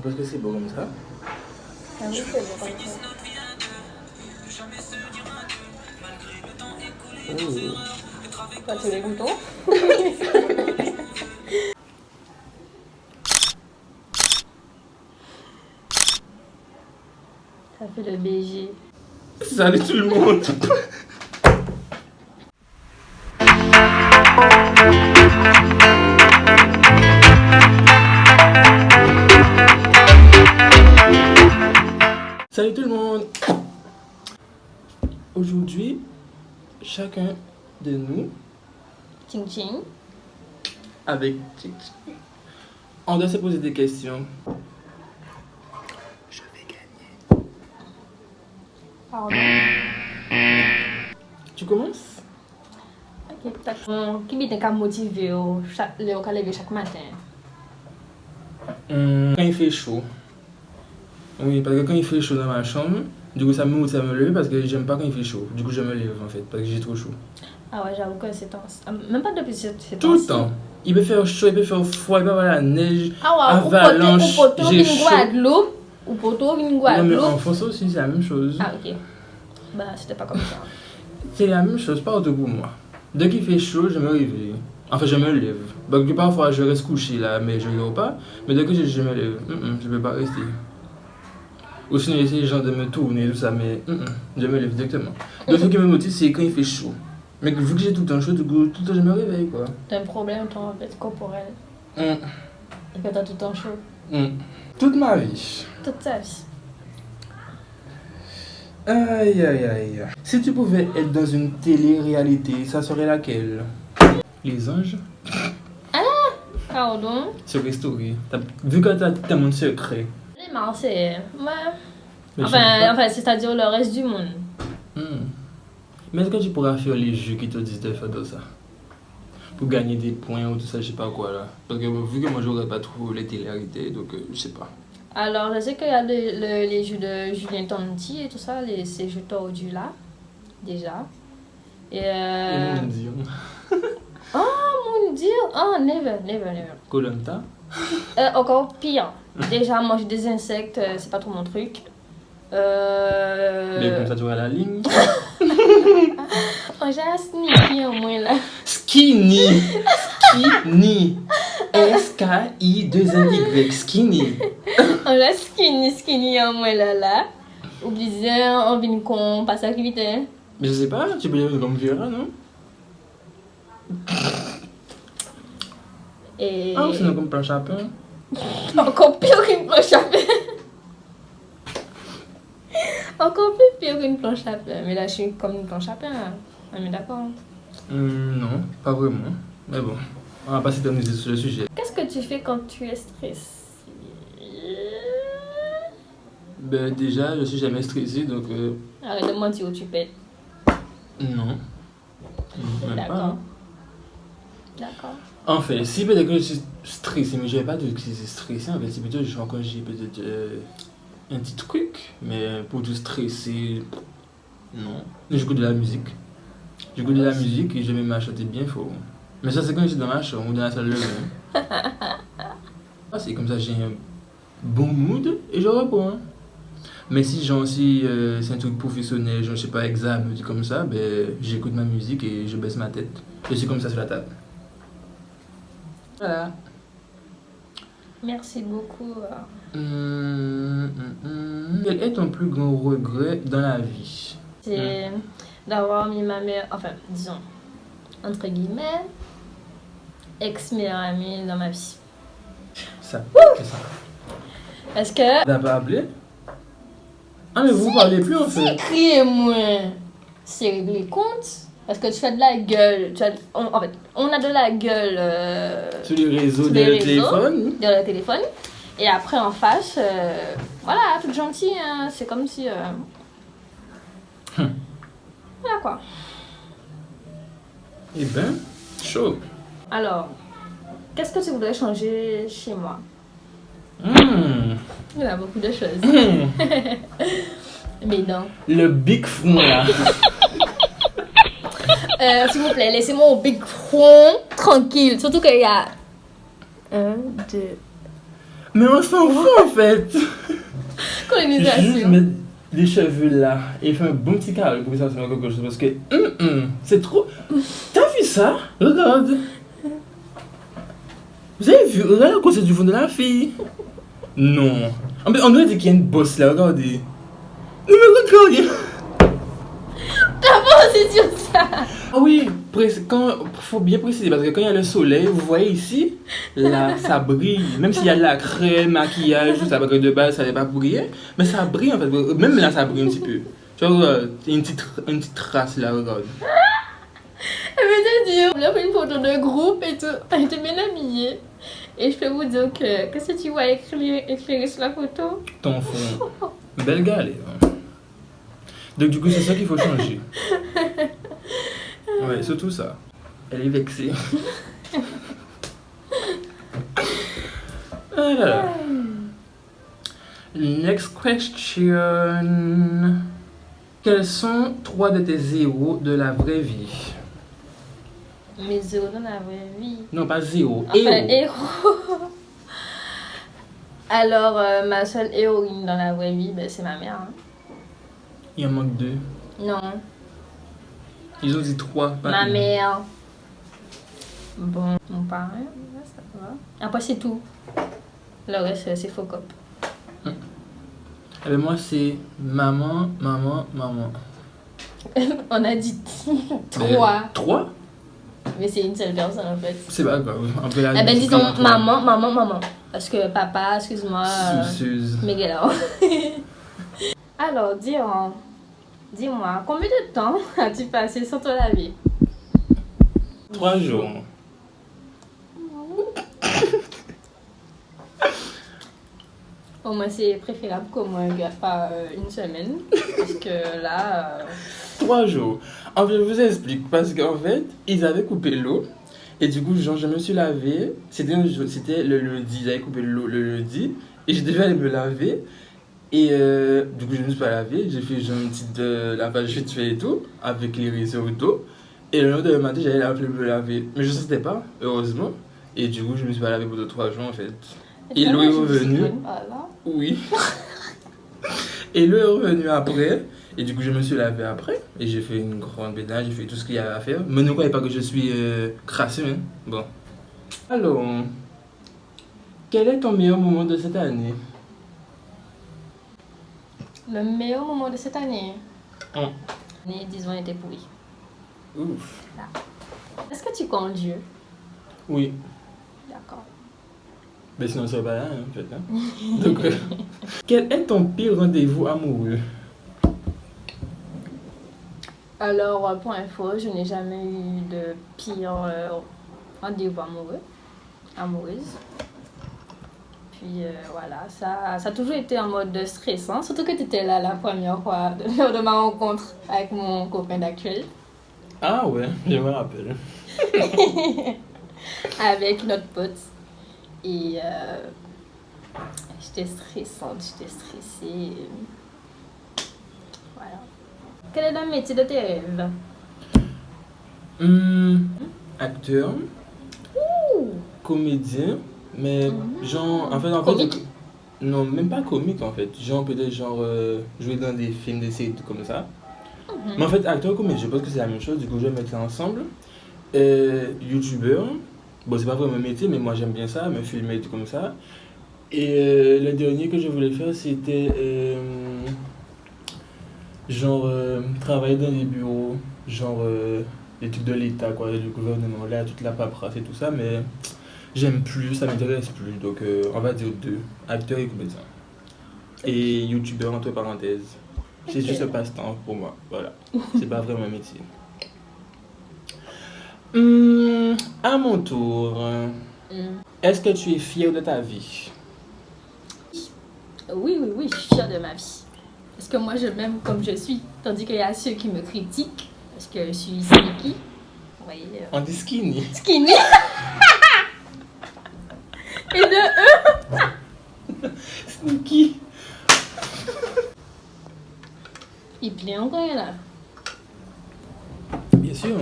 pense que c'est beau comme ça. Ah oui, c'est beau comme ça. Oh. Pas tous les boutons. Ça fait le BG. Salut tout le monde. Salut tout le monde. Aujourd'hui, chacun de nous, Ting Ting. avec Titi, on doit se poser des questions. Je vais gagner. Pardon. Tu commences? Ok, d'accord. Qui est motivé au lever chaque matin? Quand il fait chaud. Oui, parce que quand il fait chaud dans ma chambre, du coup ça me motive à me lever parce que j'aime pas quand il fait chaud. Du coup je me lève en fait, parce que j'ai trop chaud. Ah ouais, j'avoue que c'est temps. Même pas depuis ce temps. Tout le temps. Il peut faire chaud, il peut faire froid, il peut avoir la neige, Ah ouais, avalanche, j'ai chaud. Guadeloupe, ou poteau vin Guadeloupe. Non mais en France aussi c'est la même chose. Ah ok. Bah c'était pas comme ça. C'est la même chose, partout pour moi. Dès qu'il fait chaud, je me réveille. Enfin, je me lève. Donc, parfois, je reste couché là, mais je ne dors pas. Mais dès que je me lève, je ne peux pas rester. Ou sinon, j'essaie les gens de me tourner, tout ça, mais je me lève directement. Donc, ce qui me motive, c'est quand il fait chaud. Mais vu que j'ai tout le temps chaud, du coup, tout le temps, je me réveille, quoi. T'as un problème, toi, en fait, corporel. Et que t'as tout le temps chaud. Toute ma vie. Toute ta vie. Aïe, aïe, aïe. Si tu pouvais être dans une télé-réalité, ça serait laquelle? Les anges? Pardon? Sur les stories. Vu que t'as tellement de secrets. Les Marseillais, ouais. Mais Enfin, c'est-à-dire le reste du monde. Mais est-ce que tu pourras faire les jeux qui te disent de faire de ça? Pour gagner des points ou tout ça, je sais pas quoi là. Parce que vu que moi j'aurais pas trop les télé-réalités, donc je sais pas. Alors, je sais qu'il y a les jeux de Julien Tonti et tout ça, ces jeux tordus là, déjà. Et Mon Dieu. Oh mon Dieu! Oh, never. Koh-Lanta? Encore pire. Déjà, manger des insectes, c'est pas trop mon truc. Mais comme ça tu auras la ligne. Oh, j'ai un sneaky au moins là. Skinny! Skinny! S-K-I-2-N-Y. Skinny! On a skinny au moins là. Oubliez, on vient qu'on passe à l'activité. Mais je sais pas, tu peux dire comme Vera, non? Et... Ah, ou sinon comme planche à pain. Encore pire qu'une planche à pain. Encore plus pire qu'une planche à pain. Mais là, je suis comme une planche à pain. On est d'accord? Non, pas vraiment. Mais bon, on va pas s'éterniser sur le sujet. Qu'est-ce que tu fais quand tu es stressé? Ben déjà, je suis jamais stressé, donc... Arrête de mentir ou tu pètes. Non. Même pas. D'accord. D'accord. En fait, si peut-être que je suis stressé, mais je vais pas dire que c'est stressé, en fait, c'est plutôt genre quand j'ai peut-être un petit truc, mais pour tout stresser, non. J'écoute de la musique. J'écoute de la musique et je me mets à chanter bien fort. Mais ça, c'est quand je suis dans ma chambre ou dans la salle de bain. Ah, c'est comme ça, j'ai un bon mood et je reprends. Mais si genre si c'est un truc professionnel, genre je sais pas, examen, comme ça, ben j'écoute ma musique et je baisse ma tête. Je suis comme ça sur la table. Voilà. Merci beaucoup. Quel est ton plus grand regret dans la vie? C'est d'avoir mis ma mère, enfin, disons, entre guillemets, ex-meilleure amie dans ma vie. Ça, c'est ça. Parce que... T'as pas appelé? Ah mais vous parlez plus en fait. Criez-moi, c'est régler compte. Parce que tu fais de la gueule. En fait, on a de la gueule Sur les réseaux, sur de les réseaux, téléphone. Dans le téléphone. Et après en face, voilà, toute gentille. Hein, c'est comme si... Voilà quoi. Eh ben, chaud. Alors, qu'est-ce que tu voudrais changer chez moi? Il y a beaucoup de choses. Mais non. Le big front là. S'il vous plaît, laissez-moi au big front tranquille. Surtout qu'il y a 1, 2. Mais on s'en fout en fait. Juste Colonisation. mettre les cheveux là et faire un bon petit carré pour que ça ressemble à quelque chose parce que c'est trop. T'as vu ça? Regarde. Vous avez vu? Regarde la course du fond de la fille. Non. On dirait qu'il y a une bosse là, regardez. Non mais regardez. T'as pas osé dire ça. Ah oui, faut bien préciser parce que quand il y a le soleil, vous voyez ici, là, ça brille. Même s'il y a de la crème, maquillage, tout ça, parce que de base, ça n'est pas briller, mais ça brille en fait. Même là, ça brille un petit peu. Tu vois, il y a une petite trace là, regarde. Elle veut dire, on a pris une photo de groupe et tout. Elle était bien habillée. Et je peux vous dire que qu'est-ce que tu vois écrire sur la photo? Ton fond. Belle galère. Donc du coup, c'est ça qu'il faut changer. Ouais, surtout ça. Elle est vexée. Alors. Next question. Quels sont 3 de tes héros de la vraie vie? Mes héros dans la vraie vie. Non, pas zéro. Enfin, Héros. héros. Alors, ma seule héroïne dans la vraie vie, ben, c'est ma mère. Hein. Il en manque 2. Non, Ils ont dit 3. ma mère. Bon, mon parrain, ouais, ça va. Après, c'est tout. Le reste, c'est faux cop. Eh ben moi, c'est maman. On a dit 3. 3? Mais c'est une seule personne en fait. C'est pas grave. On peut la Eh ben, dire disons comme toi. maman. Parce que papa, excuse-moi. Suceuse. Miguel. Alors, dis-moi, combien de temps as-tu passé sans te laver? 3 jours. Au moins, c'est préférable qu'au moins pas une semaine. Parce que là. 3 jours. En fait, je vous explique. Parce qu'en fait, ils avaient coupé l'eau. Et du coup, genre, je me suis lavé. C'était le lundi. Ils avaient coupé l'eau le lundi. Et je devais aller me laver. Et du coup, je ne me suis pas lavé. J'ai fait genre une petite lavage vite fait et tout. Avec les réseaux d'eau. Et le lendemain matin, j'allais me laver. Mais je ne sentais pas, heureusement. Et du coup, je ne me suis pas lavé pendant 3 jours en fait. Et l'eau est revenue. Voilà. Oui. Et l'eau est revenue après. Et du coup, je me suis lavé après. Et j'ai fait une grande bédage, j'ai fait tout ce qu'il y avait à faire. Mais ne croyez pas que je suis crasseux. Hein. Bon. Alors, quel est ton meilleur moment de cette année? Le meilleur moment de cette année. Hum. L'année, disons, était pourrie. Ouf. Est-ce que tu comptes Dieu? Oui. D'accord. Mais sinon, ça va là, en fait. Hein. Donc, quel est ton pire rendez-vous amoureux? Alors, pour info, je n'ai jamais eu de pire rendez-vous amoureuse. Puis voilà, ça a toujours été en mode stressant, surtout que tu étais là la première fois de ma rencontre avec mon copain d'actuel. Ah ouais, je me rappelle. Avec notre pote. Et j'étais stressante, j'étais stressée. Voilà. Quel est le métier de tes rêves? Acteur, comédien, mais genre, en fait, Comique? non, même pas comique en fait. Genre, peut-être genre jouer dans des films, des séries, tout comme ça. Mais en fait, acteur, comédien, je pense que c'est la même chose, du coup, je vais mettre ça ensemble. Youtubeur, bon, c'est pas vraiment un métier, mais moi j'aime bien ça, me filmer et tout comme ça. Et le dernier que je voulais faire, c'était genre travailler dans les bureaux, genre les trucs de l'État, quoi, du gouvernement, là, toute la paperasse et tout ça, mais j'aime plus, ça m'intéresse plus, donc on va dire 2, acteur et comédien. Et youtubeur entre parenthèses. C'est juste un passe-temps pour moi, voilà. C'est pas vraiment un métier. À mon tour, est-ce que tu es fier de ta vie? Oui, je suis fière de ma vie. Parce que moi, je m'aime comme je suis. Tandis qu'il y a ceux qui me critiquent. Parce que je suis sneaky. Vous voyez, On dit skinny. skinny. Et de eux. Sneaky. Il plaît encore là. Bien sûr.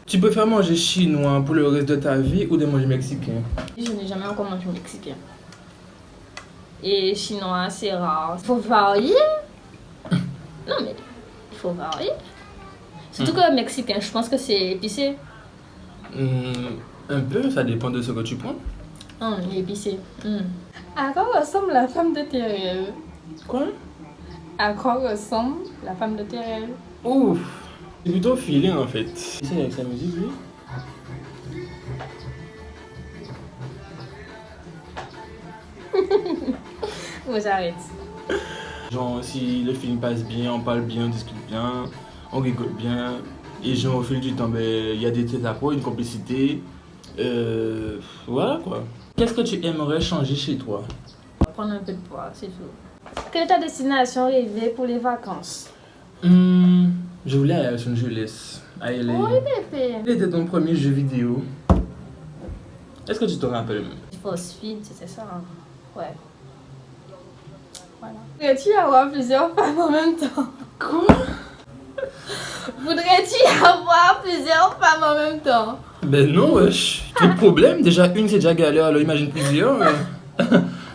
Tu préfères manger chinois pour le reste de ta vie ou de manger mexicain? Je n'ai jamais encore mangé mexicain. Et chinois, c'est rare. Il faut varier. Non, mais il faut varier. Surtout que mexicain, je pense que c'est épicé. Un peu, ça dépend de ce que tu prends. Épicé. À quoi ressemble la femme de tes rêves? Quoi? À quoi ressemble la femme de tes rêves? Ouf! C'est plutôt feeling en fait. C'est avec sa musique, lui? Bon, j'arrête. Genre, si le film passe bien, on parle bien, on discute bien, on rigole bien, et genre, au fil du temps, ben, il y a des têtes à peau, une complicité. Voilà quoi. Qu'est-ce que tu aimerais changer chez toi? Prendre un peu de poids, c'est tout. Quelle est ta destination rêvée pour les vacances? Je voulais aller à Los Angeles. Oui, bébé. Quel était ton premier jeu vidéo? Est-ce que tu te rappelles? Force Feed, c'était ça. Hein? Ouais. Voilà. Voudrais-tu avoir plusieurs femmes en même temps? Quoi? Voudrais-tu avoir plusieurs femmes en même temps? Ben non, wesh. Trop de problème. Déjà, une c'est déjà galère, alors imagine plusieurs.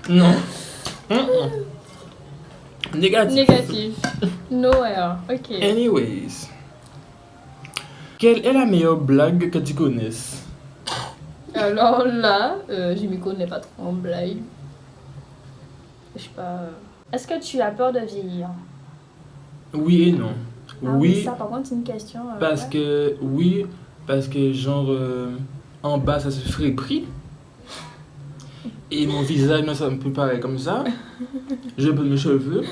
Non. Négatif. Négatif. Nowhere. Ok. Anyways. Quelle est la meilleure blague que tu connaisses? Alors là, je m'y connais pas trop en blague. Je sais pas. Est-ce que tu as peur de vieillir? Oui et non. Oui, ça par contre c'est une question. parce que oui, parce que genre en bas ça se ferait pris. Et mon visage non, ça me peut paraître comme ça. Je peux mes cheveux.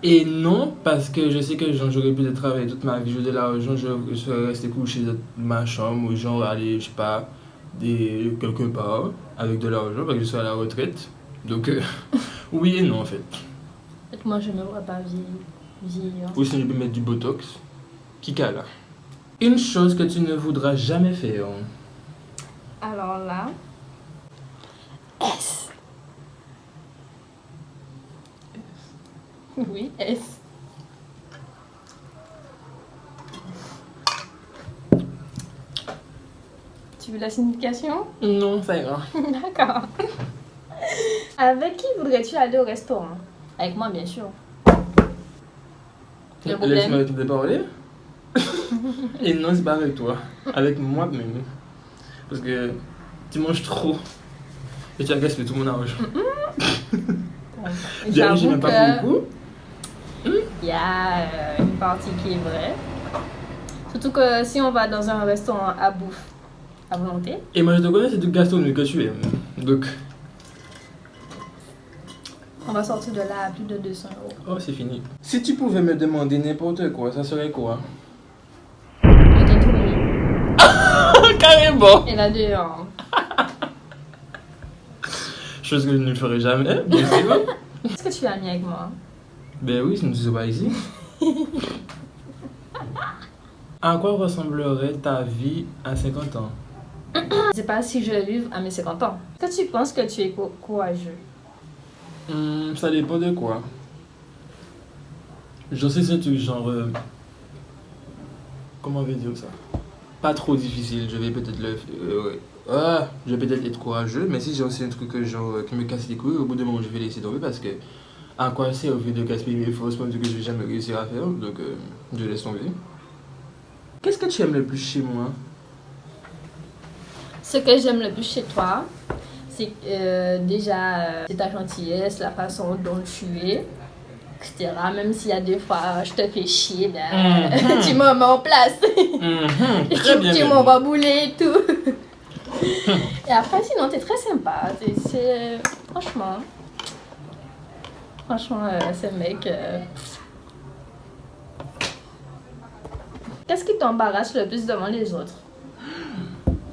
Et non, parce que je sais que genre, j'aurais pu travailler toute ma vie, j'aurais de l'argent, je serais resté couché dans ma chambre ou genre aller, je sais pas, quelque part avec de l'argent parce que je suis à la retraite. Donc oui et non en fait. Moi je ne me vois pas vieillir. Ou sinon je peux mettre du botox. Kika là. Une chose que tu ne voudras jamais faire. Alors là. S. Oui, S. Tu veux la signification? Non, ça ira. D'accord. Avec qui voudrais-tu aller au restaurant? Avec moi, bien sûr. Le problème? Laisse-moi te parler. Et non, c'est pas avec toi. Avec moi même. Parce que tu manges trop. Et tu as gaspillé tout mon argent. J'avoue même pas beaucoup. Il y a une partie qui est vraie. Surtout que si on va dans un restaurant à bouffe à volonté. Et moi je te connais, c'est du gastronomie que tu aimes. Donc. On va sortir de là à plus de 200 €. Oh, c'est fini. Si tu pouvais me demander n'importe quoi, ça serait quoi? Le tatouage. Carrément! Et là dehors. Chose que je ne ferai jamais, bien sûr. Est-ce que tu es ami avec moi? Ben oui, sinon tu ne serais pas ici. À quoi ressemblerait ta vie à 50 ans? Je ne sais pas si je vais vivre à mes 50 ans. Est-ce que tu penses que tu es courageux? Ça dépend de quoi. Je sais c'est tout genre... comment on va dire ça? Pas trop difficile, je vais peut-être je vais peut-être être courageux, mais si j'ai aussi un truc que, genre, qui me casse les couilles, au bout d'un moment je vais laisser tomber parce que à quoi c'est au fait de gaspiller mes forces pour un truc que je vais jamais réussir à faire, donc je laisse tomber. Qu'est-ce que tu aimes le plus chez moi? Ce que j'aime le plus chez toi, c'est déjà c'est ta gentillesse, la façon dont tu es, etc. Même s'il y a des fois je te fais chier, ben, tu me mets en place. Très bien. Tu m'envoies bouler et tout. Et après, sinon, t'es très sympa. Franchement, ce mec. Qu'est-ce qui t'embarrasse le plus devant les autres?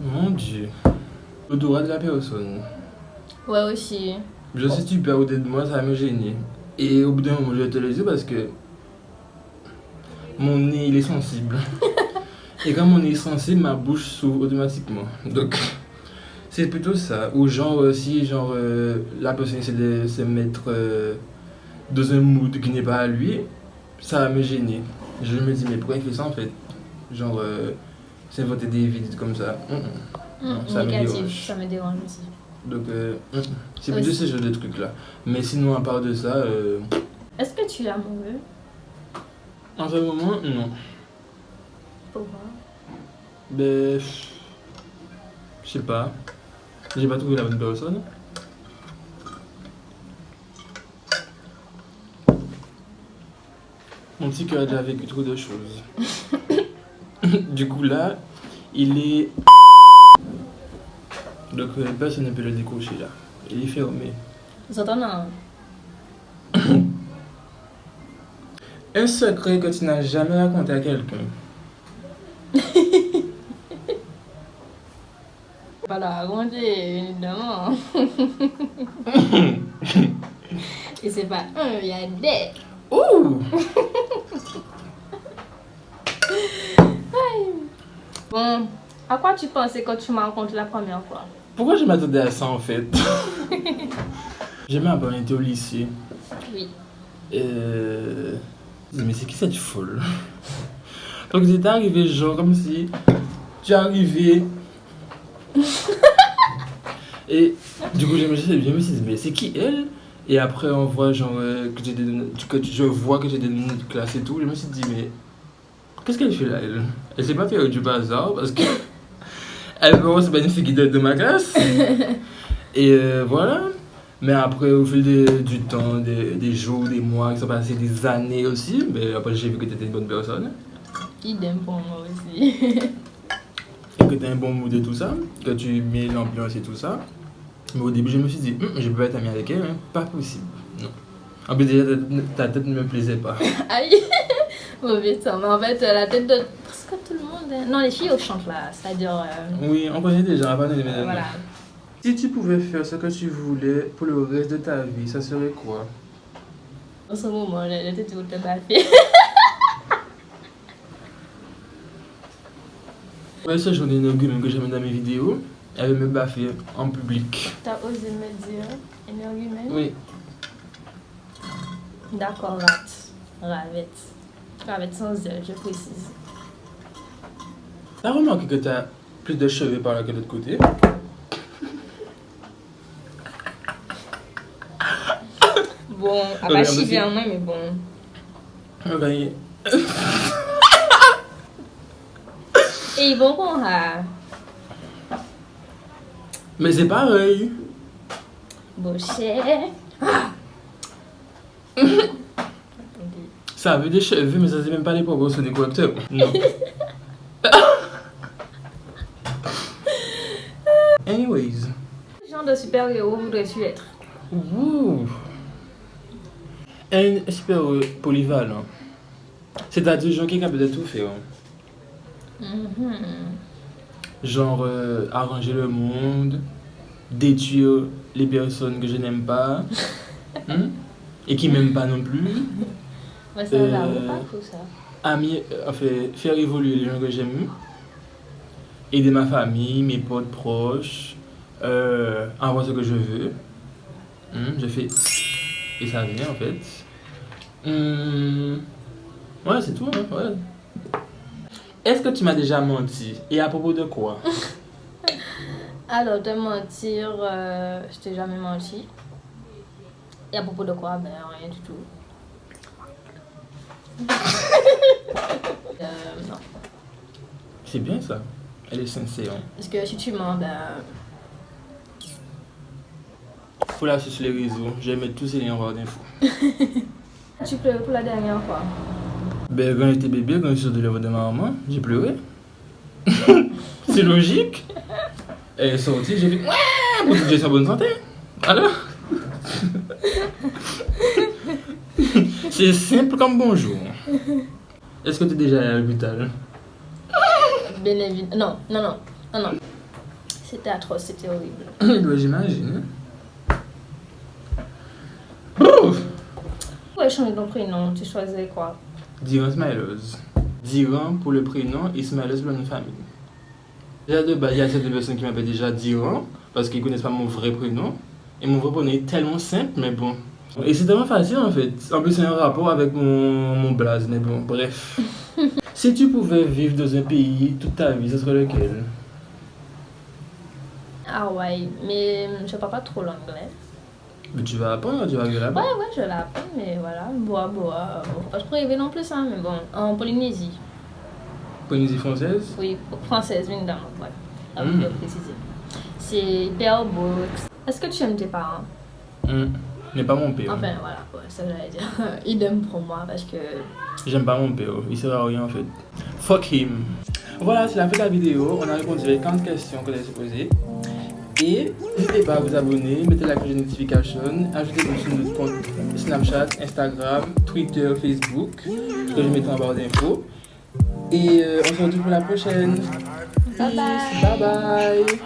Mon Dieu. L'odorat de la personne. Ouais, aussi. Je sais tu peux au-delà de moi, ça va me gêner. Et au bout d'un moment, je vais te le dire parce que mon nez, il est sensible. Et comme mon nez est sensible, ma bouche s'ouvre automatiquement. Donc, c'est plutôt ça. Ou genre, si genre, la personne essaie de se mettre dans un mood qui n'est pas à lui, ça va me gêner. Je me dis, mais pourquoi il fait ça en fait? Genre, s'inventer des vides comme ça. Non, ça me Négatif, dérange. ça me dérange aussi. Donc, c'est plutôt ce genre de trucs-là. Mais sinon, à part de ça, Est-ce que tu es amoureux? en ce moment, non. Pourquoi? Ben, je sais pas. J'ai pas trouvé la bonne personne. Mon petit cœur a déjà vécu trop de choses. Du coup, là, il est. Donc, personne ne peut le décrocher là. Il est fermé. Vous entendez? Un secret que tu n'as jamais raconté à quelqu'un. Pas la raconter, évidemment. Et c'est pas un, il y a des. Ouh! Bon, à quoi tu pensais quand tu m'as rencontré la première fois? Pourquoi je m'attendais à ça en fait? J'ai même pas été au lycée. Oui. Mais c'est qui cette folle? Donc j'étais arrivé genre comme si tu es arrivé. Et du coup je me suis dit mais c'est qui elle? Et après on voit genre je vois que j'ai des noms de classe et tout. Je me suis dit mais qu'est-ce qu'elle fait là elle? Elle s'est pas fait du bazar parce que elle c'est pas une fille qui de ma classe. Et voilà. Mais après, au fil du temps, des jours, des mois, qui sont passés, des années aussi, mais après j'ai vu que tu étais une bonne personne. Idem pour moi aussi. Et que tu as un bon mood et tout ça, que tu mets l'ambiance et tout ça. Mais au début, je me suis dit, je peux pas être amie avec elle, hein, pas possible. Non. En plus, déjà, ta tête ne me plaisait pas. Aïe! Mauvais temps, mais en fait, la tête de presque tout le monde. Non, les filles au chantent là, c'est-à-dire. Oui, on connaît déjà, avant de Voilà. Si tu pouvais faire ce que tu voulais pour le reste de ta vie, ça serait quoi? En ce moment, la tête de ta fille. Ouais, ça, j'en ai une argument que j'aime dans mes vidéos. Elle veut me baffer en public. T'as osé me dire un argument? Oui. D'accord, Ravette. Ravette sans elle, je précise. T'as remarqué que t'as plus de cheveux par là que de l'autre côté? Bon, à pas chiver en moi, mais bon. Ok. Et ils vont qu'on a. Mais c'est pareil. Bon, cher. Ça avait des cheveux, mais ça c'est même pas les proportionner correctement. Non. Anyways. Quel genre de super-héros voudrais-tu être? Ouh. Un super polyvalent. C'est-à-dire, genre, qui est capable de tout faire. Genre, arranger le monde, détruire les personnes que je n'aime pas. Et qui m'aiment pas non plus. Ouais, ça va pas tout ça. Faire évoluer les gens que j'aime. Aider ma famille, mes potes proches. Avoir ce que je veux. Je fais. Et ça vient en fait. Ouais, c'est tout. Hein, ouais. Est-ce que tu m'as déjà menti? Et à propos de quoi? Alors, de mentir, je t'ai jamais menti. Et à propos de quoi? Ben, rien du tout. Non. C'est bien ça. Elle est sincère. Parce que si tu mens, ben. Faut la suivre sur les réseaux. Je vais mettre tous ces liens en barre d'infos. Tu pleurais pour la dernière fois? Ben, quand j'étais bébé, quand je suis sorti de l'œuvre de ma maman, j'ai pleuré. C'est logique. Elle est sortie, j'ai fait ouais, pour que je sois en bonne santé. Alors c'est simple comme bonjour. Est-ce que tu es déjà allé à l'hôpital? Bien évidemment. Non. C'était atroce, c'était horrible. Ben, j'imagine. Ouf. Pourquoi changer ton prénom? Tu choisirais quoi? Diran Smileuse. Diran pour le prénom et Smileuse pour le nom de famille. Déjà de base, il y a certaines personnes qui m'appellent déjà Diran parce qu'ils ne connaissent pas mon vrai prénom. Et mon vrai prénom est tellement simple, mais bon. Et c'est tellement facile en fait. En plus, c'est un rapport avec mon blaze, mais bon, bref. Si tu pouvais vivre dans un pays toute ta vie, ce serait lequel? Ah ouais, mais je parle pas trop l'anglais. Mais tu vas apprendre, tu vas aller là-bas. Ouais, je l'apprends, mais voilà, bois. Faut pas trop rêver non plus, hein, mais bon, en Polynésie. Polynésie française. Oui, française, évidemment, ouais. Avec de préciser. C'est hyper beau. Est-ce que tu aimes tes parents? Mais pas mon père. Enfin, voilà, ouais, ça j'allais dire. Idem pour moi, parce que... J'aime pas mon père, il sert à rien en fait. Fuck him. Voilà, c'est la fin de la vidéo. On a répondu à 40 questions qu'on a posées. Et n'hésitez pas à vous abonner, mettez la cloche de notification, ajoutez-vous sur notre compte Snapchat, Instagram, Twitter, Facebook, que je mettrai en barre d'infos. Et on se retrouve pour la prochaine. Bye bye. Bye bye.